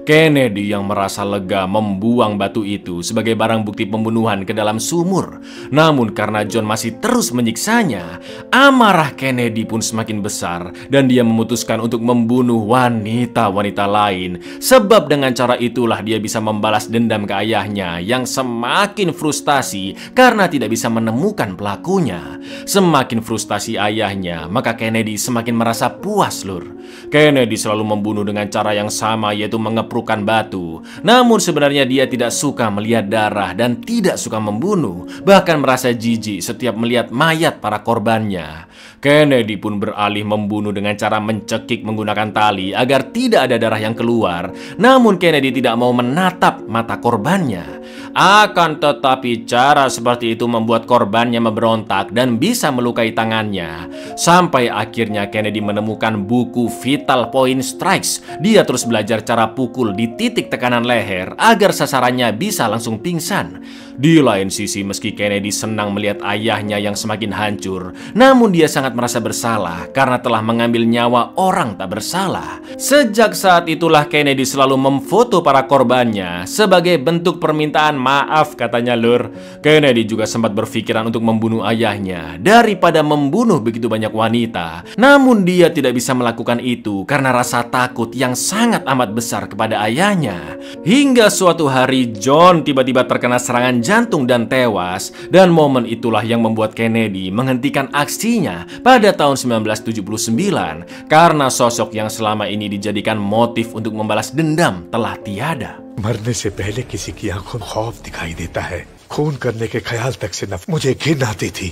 Kennedy yang merasa lega membuang batu itu sebagai barang bukti pembunuhan ke dalam sumur. Namun karena John masih terus menyiksanya, amarah Kennedy pun semakin besar dan dia memutuskan untuk membunuh wanita-wanita lain. Sebab dengan cara itulah dia bisa membalas dendam ke ayahnya yang semakin frustasi karena tidak bisa menemukan pelakunya. Semakin frustasi ayahnya, maka Kennedy semakin merasa puas, lur. Kennedy selalu membunuh dengan cara yang sama, yaitu mengeprukan batu. Namun sebenarnya dia tidak suka melihat darah dan tidak suka membunuh, bahkan merasa jijik setiap melihat mayat para korbannya. Kennedy pun beralih membunuh dengan cara mencekik menggunakan tali agar tidak ada darah yang keluar. Namun Kennedy tidak mau menatap mata korbannya. Akan tetapi cara seperti itu membuat korbannya memberontak dan bisa melukai tangannya. Sampai akhirnya Kennedy menemukan buku Vital Point Strikes. Dia terus belajar cara pukul di titik tekanan leher agar sasarannya bisa langsung pingsan. Di lain sisi, meski Kennedy senang melihat ayahnya yang semakin hancur, namun dia sangat merasa bersalah karena telah mengambil nyawa orang tak bersalah. Sejak saat itulah Kennedy selalu memfoto para korbannya sebagai bentuk permintaan maaf, katanya, lur. Kennedy juga sempat berpikiran untuk membunuh ayahnya daripada membunuh begitu banyak wanita. Namun dia tidak bisa melakukan itu karena rasa takut yang sangat amat besar kepada ayahnya. Hingga suatu hari John tiba-tiba terkena serangan jantung dan tewas. Dan momen itulah yang membuat Kennedy menghentikan aksinya pada tahun 1979 karena sosok yang selama ini dijadikan motif untuk membalas dendam telah tiada. मरने से पहले किसी की आंखों में खौफ दिखाई देता है। खून करने के ख्याल तक से मुझे घिन आती थी।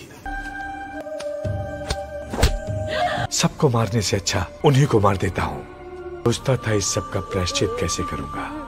सबको मारने से अच्छा उन्हीं को मार देता हूँ। सोचता था इस सब का प्रायश्चित कैसे करूंगा।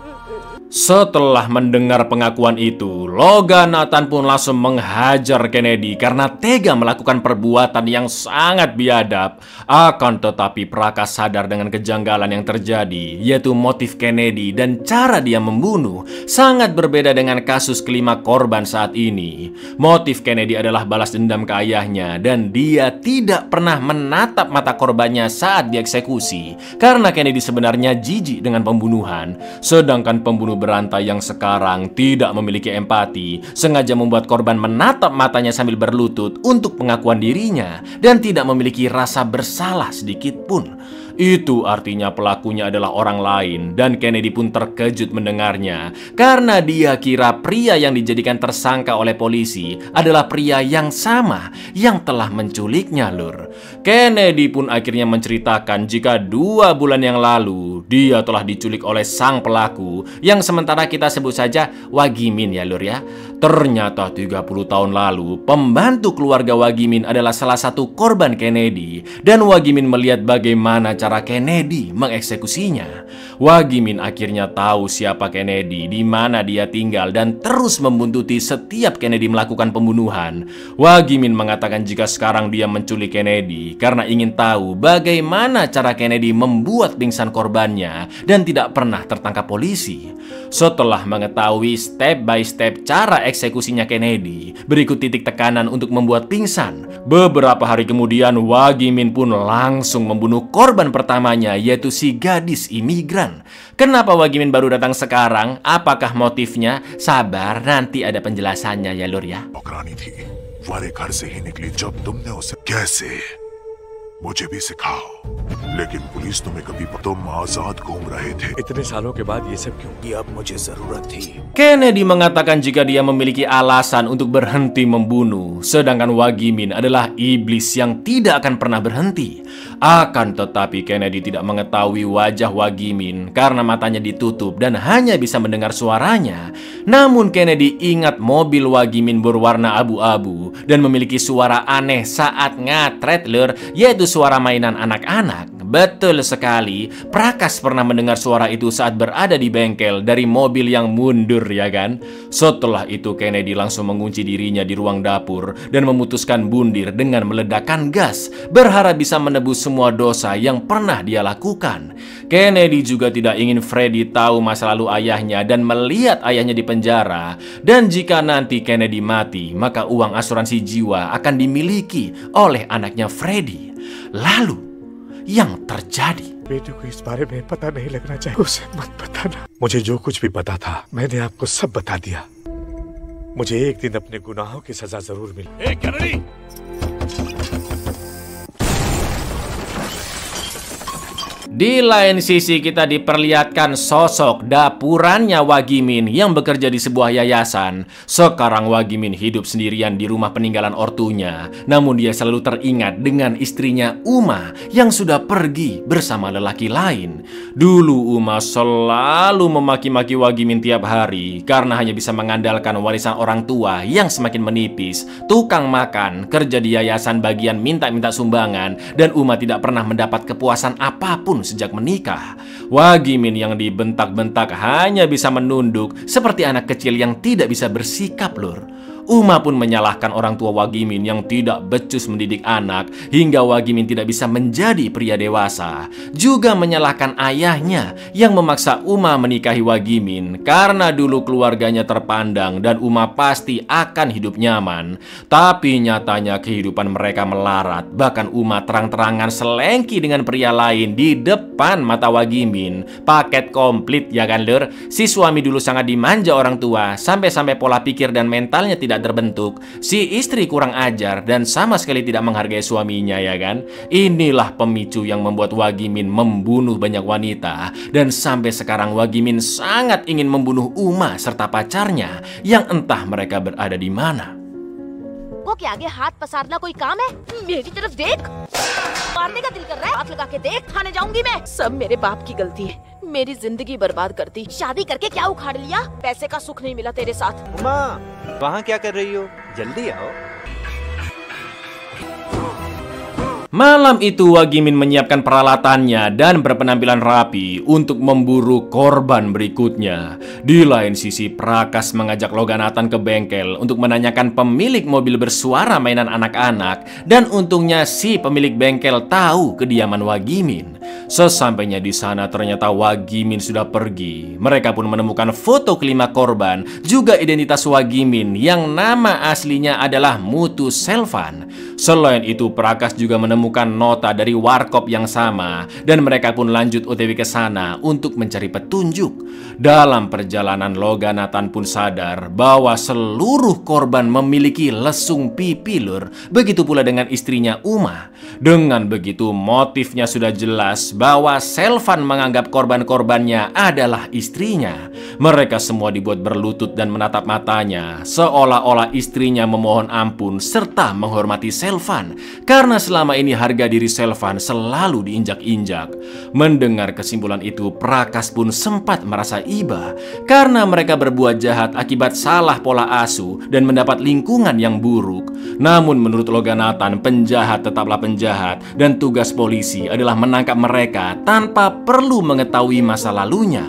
Setelah mendengar pengakuan itu, Logan Nathan pun langsung menghajar Kennedy karena tega melakukan perbuatan yang sangat biadab. Akan tetapi Prakas sadar dengan kejanggalan yang terjadi, yaitu motif Kennedy dan cara dia membunuh sangat berbeda dengan kasus kelima korban saat ini. Motif Kennedy adalah balas dendam ke ayahnya dan dia tidak pernah menatap mata korbannya saat dieksekusi karena Kennedy sebenarnya jijik dengan pembunuhan. Sedangkan pembunuh berantai yang sekarang tidak memiliki empati, sengaja membuat korban menatap matanya sambil berlutut untuk pengakuan dirinya dan tidak memiliki rasa bersalah sedikit pun. Itu artinya pelakunya adalah orang lain, dan Kennedy pun terkejut mendengarnya karena dia kira pria yang dijadikan tersangka oleh polisi adalah pria yang sama yang telah menculiknya, Lur. Kennedy pun akhirnya menceritakan jika 2 bulan yang lalu dia telah diculik oleh sang pelaku yang sementara kita sebut saja Wagimin ya, Lur ya. Ternyata 30 tahun lalu pembantu keluarga Wagimin adalah salah satu korban Kennedy, dan Wagimin melihat bagaimana cara Kennedy mengeksekusinya. Wagimin akhirnya tahu siapa Kennedy, di mana dia tinggal, dan terus membuntuti setiap Kennedy melakukan pembunuhan. Wagimin mengatakan jika sekarang dia menculik Kennedy karena ingin tahu bagaimana cara Kennedy membuat pingsan korbannya dan tidak pernah tertangkap polisi. Setelah mengetahui step by step cara eksekusinya Kennedy, berikut titik tekanan untuk membuat pingsan. Beberapa hari kemudian Wagimin pun langsung membunuh korban pertamanya, yaitu si gadis imigran. Kenapa Wagimin baru datang sekarang? Apakah motifnya? Sabar, nanti ada penjelasannya ya, Lur ya. मुझे भी सिखाओ, लेकिन पुलिस तुम्हें कभी तुम आजाद घूम रहे थे। इतने सालों के बाद ये सब क्यों? ये अब मुझे जरूरत थी। Kennedy mengatakan jika dia memiliki alasan untuk berhenti membunuh, sedangkan Wagimin adalah iblis yang tidak akan pernah berhenti. Akan tetapi Kennedy tidak mengetahui wajah Wagimin karena matanya ditutup dan hanya bisa mendengar suaranya. Namun Kennedy ingat mobil Wagimin berwarna abu-abu dan memiliki suara aneh saat ngatret, Lur, yaitu suara mainan anak-anak. Betul sekali, Prakas pernah mendengar suara itu saat berada di bengkel dari mobil yang mundur, ya kan? Setelah itu Kennedy langsung mengunci dirinya di ruang dapur dan memutuskan bundir dengan meledakkan gas, berharap bisa menebus semua dosa yang pernah dia lakukan. Kennedy juga tidak ingin Freddy tahu masa lalu ayahnya dan melihat ayahnya di penjara. Dan jika nanti Kennedy mati, maka uang asuransi jiwa akan dimiliki oleh anaknya Freddy. Lalu yang terjadi, बेटे को इस बारे में पता नहीं लगना चाहिए, उसे मत बताना। मुझे जो कुछ भी पता था मैंने आपको सब बता दिया। मुझे एक दिन अपने गुनाहों की सजा जरूर मिली। Di lain sisi kita diperlihatkan sosok dapurannya Wagimin yang bekerja di sebuah yayasan. Sekarang Wagimin hidup sendirian di rumah peninggalan ortunya. Namun dia selalu teringat dengan istrinya Uma yang sudah pergi bersama lelaki lain. Dulu Uma selalu memaki-maki Wagimin tiap hari karena hanya bisa mengandalkan warisan orang tua yang semakin menipis, tukang makan, kerja di yayasan bagian minta-minta sumbangan, dan Uma tidak pernah mendapat kepuasan apapun sejak menikah. Wagimin yang dibentak-bentak hanya bisa menunduk seperti anak kecil yang tidak bisa bersikap, Lur. Uma pun menyalahkan orang tua Wagimin yang tidak becus mendidik anak hingga Wagimin tidak bisa menjadi pria dewasa. Juga menyalahkan ayahnya yang memaksa Uma menikahi Wagimin karena dulu keluarganya terpandang dan Uma pasti akan hidup nyaman. Tapi nyatanya kehidupan mereka melarat. Bahkan Uma terang-terangan selengki dengan pria lain di depan mata Wagimin. Paket komplit ya kan, Lur? Si suami dulu sangat dimanja orang tua sampai-sampai pola pikir dan mentalnya tidak terbentuk. Si istri kurang ajar dan sama sekali tidak menghargai suaminya, ya kan? Inilah pemicu yang membuat Wagimin membunuh banyak wanita. Dan sampai sekarang Wagimin sangat ingin membunuh Uma serta pacarnya yang entah mereka berada di mana. वो के आगे हाथ पसारना कोई काम है? मेरी तरफ देख, मारने का दिल कर रहा है, हाथ लगा के देख, थाने जाऊंगी मैं। सब मेरे बाप की गलती है, मेरी जिंदगी बर्बाद कर दी। शादी करके क्या उखाड़ लिया? पैसे का सुख नहीं मिला तेरे साथ। उमा, वहाँ क्या कर रही हो? जल्दी आओ। Malam itu Wagimin menyiapkan peralatannya dan berpenampilan rapi untuk memburu korban berikutnya. Di lain sisi, Prakas mengajak Loganathan ke bengkel untuk menanyakan pemilik mobil bersuara mainan anak-anak, dan untungnya si pemilik bengkel tahu kediaman Wagimin. Sesampainya di sana ternyata Wagimin sudah pergi. Mereka pun menemukan foto kelima korban, juga identitas Wagimin yang nama aslinya adalah Mutu Selvan. Selain itu, Prakas juga menemukan nota dari warkop yang sama dan mereka pun lanjut OTW ke sana untuk mencari petunjuk. Dalam perjalanan, Loga Nathan pun sadar bahwa seluruh korban memiliki lesung pipi, Lur. Begitu pula dengan istrinya Uma. Dengan begitu, motifnya sudah jelas bahwa Selvan menganggap korban-korbannya adalah istrinya. Mereka semua dibuat berlutut dan menatap matanya, seolah-olah istrinya memohon ampun serta menghormati Selvan, karena selama ini harga diri Selvan selalu diinjak-injak. Mendengar kesimpulan itu, Prakas pun sempat merasa iba, karena mereka berbuat jahat akibat salah pola asuh dan mendapat lingkungan yang buruk. Namun menurut Loga Nathan, penjahat tetaplah penjahat dan tugas polisi adalah menangkap mereka tanpa perlu mengetahui masa lalunya.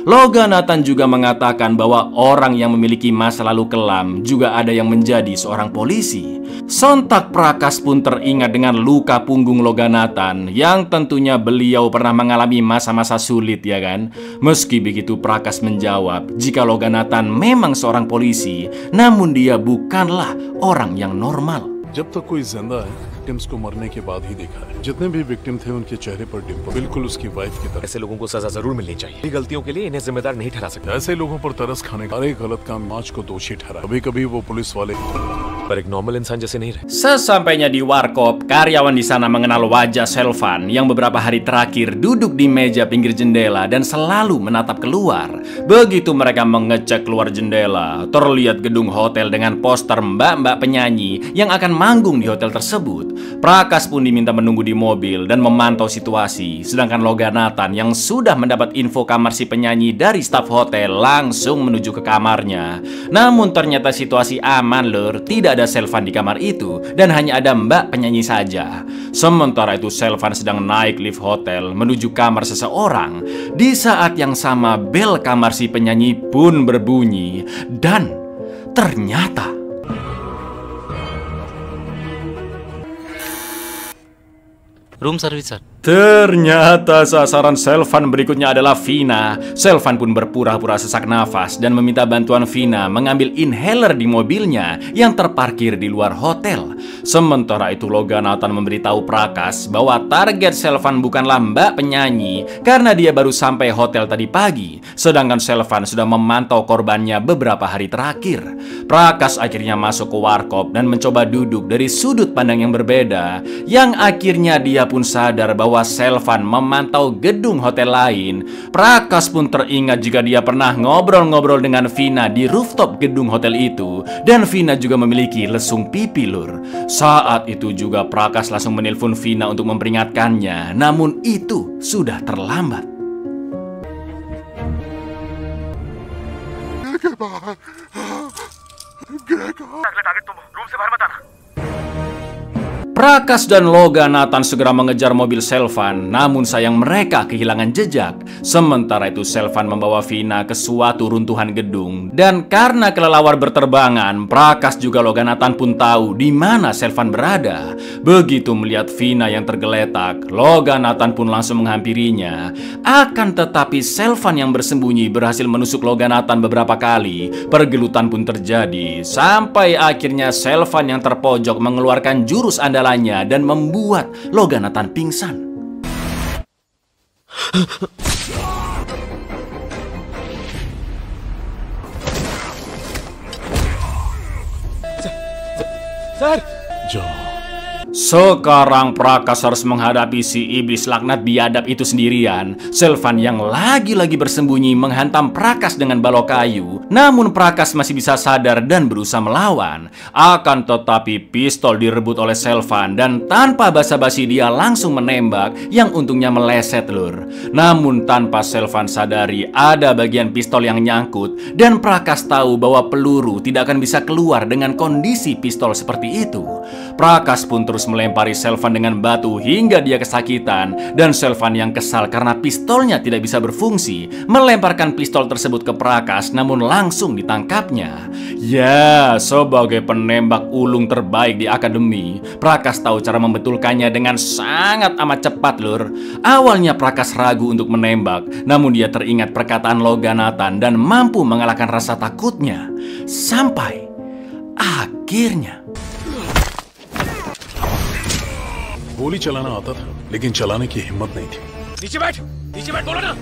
Loga Nathan juga mengatakan bahwa orang yang memiliki masa lalu kelam juga ada yang menjadi seorang polisi. Sontak Prakas pun teringat dengan luka punggung Loga Nathan yang tentunya beliau pernah mengalami masa-masa sulit, ya kan? Meski begitu, Prakas menjawab jika Loga Nathan memang seorang polisi, namun dia bukanlah orang yang normal. जब तक कोई जिंदा है, विक्टिम्स को मरने के बाद ही देखा है। जितने भी विक्टिम थे उनके चेहरे पर डिंपल बिल्कुल उसकी वाइफ की तरह। ऐसे लोगों को सजा जरूर मिलनी चाहिए। गलतियों के लिए इन्हें जिम्मेदार नहीं ठहरा सकते। ऐसे लोगों पर तरस खाने का हर एक गलत काम आज को दोषी ठहरा। कभी-कभी वो पुलिस वाले पर एक नॉर्मल इंसान जैसे नहीं रहे। Sesampainya di warkop, karyawan di sana mengenal wajah Selvan yang beberapa hari terakhir duduk di meja pinggir jendela dan selalu menatap keluar. Begitu mereka mengecek keluar jendela, terlihat gedung hotel dengan poster mbak-mbak penyanyi yang akan manggung di hotel tersebut. Prakas pun diminta menunggu di mobil dan memantau situasi, sedangkan Loga Nathan yang sudah mendapat info kamar si penyanyi dari staf hotel langsung menuju ke kamarnya. Namun ternyata situasi aman, Lur. Tidak ada Selvan di kamar itu dan hanya ada mbak penyanyi saja. Sementara itu Selvan sedang naik lift hotel menuju kamar seseorang. Di saat yang sama bel kamar si penyanyi pun berbunyi dan ternyata room service, sir. Ternyata sasaran Selvan berikutnya adalah Vina. Selvan pun berpura-pura sesak nafas dan meminta bantuan Vina mengambil inhaler di mobilnya yang terparkir di luar hotel. Sementara itu Loga Nathan memberitahu Prakas bahwa target Selvan bukanlah mbak penyanyi karena dia baru sampai hotel tadi pagi, sedangkan Selvan sudah memantau korbannya beberapa hari terakhir. Prakas akhirnya masuk ke warkop dan mencoba duduk dari sudut pandang yang berbeda, yang akhirnya dia pun sadar bahwa Selvan memantau gedung hotel lain. Prakas pun teringat jika dia pernah ngobrol-ngobrol dengan Vina di rooftop gedung hotel itu, dan Vina juga memiliki lesung pipi, Lur. Saat itu juga Prakas langsung menelpon Vina untuk memperingatkannya, namun itu sudah terlambat. Prakas dan Loga Nathan segera mengejar mobil Selvan, namun sayang mereka kehilangan jejak. Sementara itu Selvan membawa Vina ke suatu runtuhan gedung, dan karena kelelawar berterbangan, Prakas juga Loga Nathan pun tahu di mana Selvan berada. Begitu melihat Vina yang tergeletak, Loga Nathan pun langsung menghampirinya. Akan tetapi Selvan yang bersembunyi berhasil menusuk Loga Nathan beberapa kali. Pergelutan pun terjadi sampai akhirnya Selvan yang terpojok mengeluarkan jurus andalan dan membuat Loga Nathan pingsan. Sir, sekarang Prakas harus menghadapi si iblis laknat biadab itu sendirian. Selvan yang lagi-lagi bersembunyi menghantam Prakas dengan balok kayu. Namun Prakas masih bisa sadar dan berusaha melawan. Akan tetapi pistol direbut oleh Selvan dan tanpa basa-basi dia langsung menembak, yang untungnya meleset, Lur. Namun tanpa Selvan sadari ada bagian pistol yang nyangkut, dan Prakas tahu bahwa peluru tidak akan bisa keluar dengan kondisi pistol seperti itu. Prakas pun terus melempari Selvan dengan batu hingga dia kesakitan, dan Selvan yang kesal karena pistolnya tidak bisa berfungsi melemparkan pistol tersebut ke Prakas, namun langsung ditangkapnya. Ya, sebagai penembak ulung terbaik di akademi, Prakas tahu cara membetulkannya dengan sangat amat cepat, Lur. Awalnya Prakas ragu untuk menembak, namun dia teringat perkataan Loga Nathan dan mampu mengalahkan rasa takutnya. Sampai akhirnya गोली चलाना आता था, लेकिन चलाने की हिम्मत नहीं थी। नीचे बैठ बोलो ना।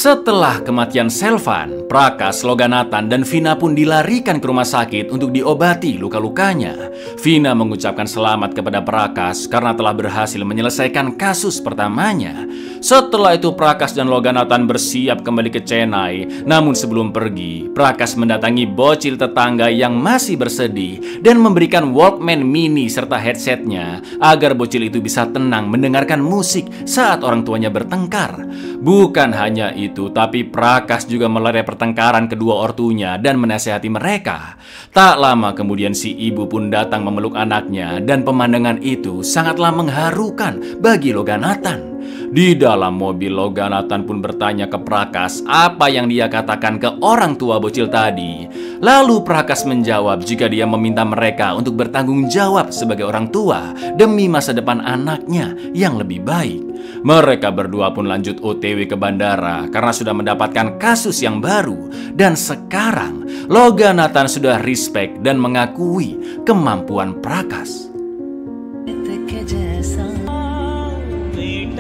Setelah kematian Selvan, Prakas, Loganathan, dan Vina pun dilarikan ke rumah sakit untuk diobati luka-lukanya. Vina mengucapkan selamat kepada Prakas karena telah berhasil menyelesaikan kasus pertamanya. Setelah itu Prakas dan Loganathan bersiap kembali ke Chennai. Namun sebelum pergi, Prakas mendatangi bocil tetangga yang masih bersedih dan memberikan Walkman mini serta headsetnya agar bocil itu bisa tenang mendengarkan musik saat orang tuanya bertengkar. Bukan hanya itu, tapi Prakas juga melerai pertengkaran kedua ortunya dan menasihati mereka. Tak lama kemudian si ibu pun datang memeluk anaknya dan pemandangan itu sangatlah mengharukan bagi Loganathan. Di dalam mobil, Loganathan pun bertanya ke Prakas apa yang dia katakan ke orang tua bocil tadi. Lalu Prakas menjawab jika dia meminta mereka untuk bertanggung jawab sebagai orang tua demi masa depan anaknya yang lebih baik. Mereka berdua pun lanjut OTW ke bandara karena sudah mendapatkan kasus yang baru. Dan sekarang Loganathan sudah respect dan mengakui kemampuan Prakas.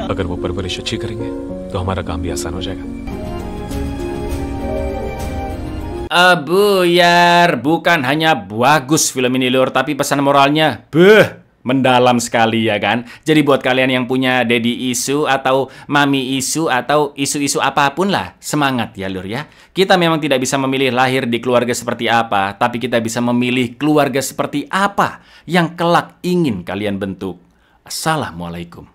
अगर वो परवरिश अच्छी करेंगे तो हमारा काम भी आसान हो जाएगा। Buyar, bukan hanya bagus film ini lur, tapi pesan moralnya mendalam sekali ya kan. Jadi buat kalian yang punya daddy issue atau mami issue atau isu-isu apapun lah, semangat ya lur ya. Kita memang tidak bisa memilih lahir di keluarga seperti apa, tapi kita bisa memilih keluarga seperti apa yang kelak ingin kalian bentuk. Assalamualaikum.